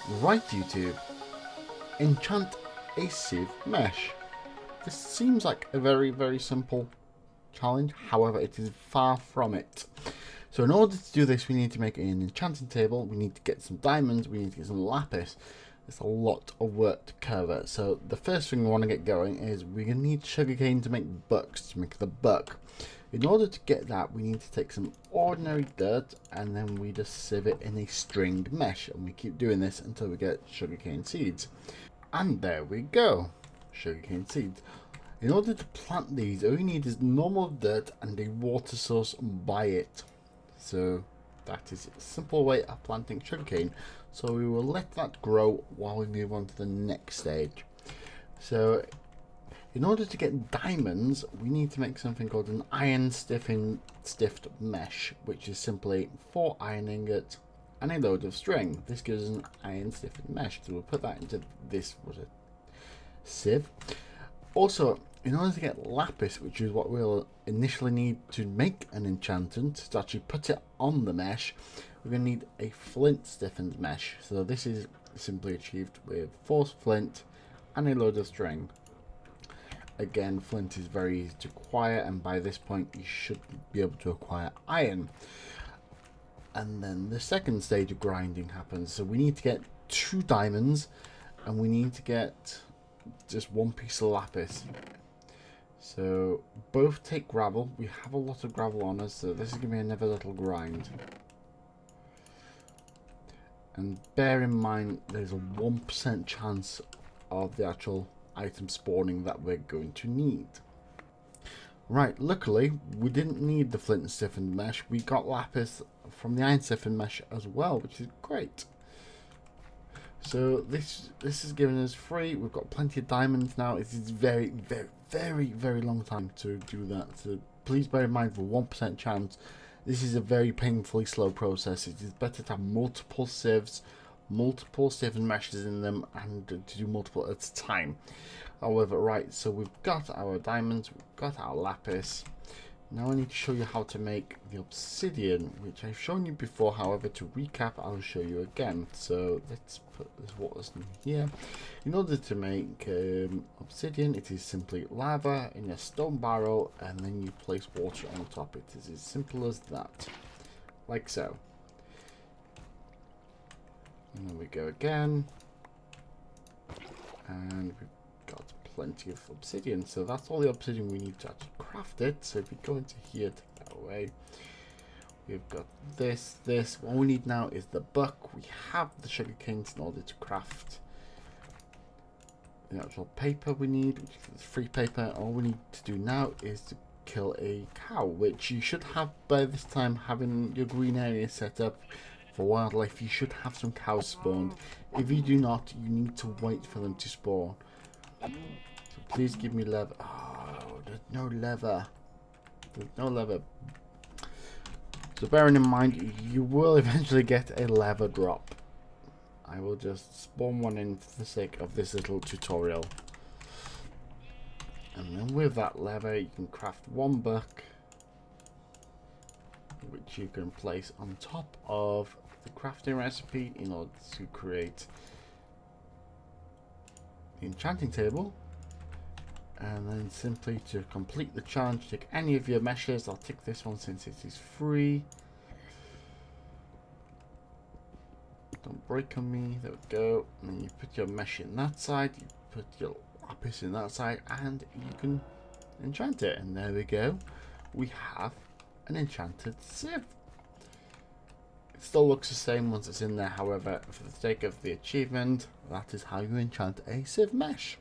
Right, YouTube, enchant a sieve mesh. This seems like a very simple challenge, however it is far from it. So in order to do this, we need to make an enchanting table, we need to get some diamonds, we need to get some lapis. It's a lot of work to cover. So the first thing we want to get going is we're going to need sugarcane to make bucks, to make the buck. In order to get that, we need to take some ordinary dirt and then we just sieve it in a stringed mesh, and we keep doing this until we get sugarcane seeds. And there we go, sugarcane seeds. In order to plant these, all you need is normal dirt and a water source by it. So that is a simple way of planting sugarcane. So we will let that grow while we move on to the next stage. So in order to get diamonds, we need to make something called an iron stiffed mesh, which is simply 4 iron ingots and a load of string. This gives us an iron stiffened mesh. So we'll put that into this sieve. Also, in order to get lapis, which is what we'll initially need to make an enchantant, to actually put it on the mesh, we're going to need a flint stiffened mesh. So this is simply achieved with 4 flint and a load of string. Again, flint is very easy to acquire, and by this point you should be able to acquire iron. And then the second stage of grinding happens. So we need to get 2 diamonds and we need to get just 1 piece of lapis. So both take gravel. We have a lot of gravel on us, so this is going to be another little grind. And bear in mind there's a 1% chance of the actual item spawning that we're going to need. Right, luckily we didn't need the flint and stiffened mesh. We got lapis from the iron stiffened mesh as well, which is great. So this is giving us free. We've got plenty of diamonds now. It is very long time to do that. So please bear in mind, for 1% chance, this is a very painfully slow process. It is better to have multiple sieves, multiple stiffened meshes in them, and to do multiple at a time. However, right, so we've got our diamonds, we've got our lapis. Now I need to show you how to make the obsidian, which I've shown you before. However, to recap, I'll show you again. So let's put this water in here. In order to make obsidian, it is simply lava in a stone barrel, and then you place water on top. It is as simple as that, like so. And then we go again, and we've got plenty of obsidian. So that's all the obsidian we need to actually craft it. So if we go into here, take that away, we've got this. All we need now is the buck. We have the sugar canes in order to craft the actual paper we need, which is free paper. All we need to do now is to kill a cow, which you should have by this time. Having your green area set up for wildlife, you should have some cows spawned. If you do not, you need to wait for them to spawn. So please give me leather. Oh, there's no leather. There's no leather. So bearing in mind, you will eventually get a leather drop. I will just spawn one in for the sake of this little tutorial. And then with that leather, you can craft 1 buck, which you can place on top of the crafting recipe in order to create the enchanting table. And then simply to complete the challenge, take any of your meshes. I'll take this one since it is free. Don't break on me. There we go. And then you put your mesh in that side, you put your lapis in that side, and you can enchant it. And there we go. We have an enchanted sieve. It still looks the same once it's in there. However, for the sake of the achievement, that is how you enchant a sieve mesh.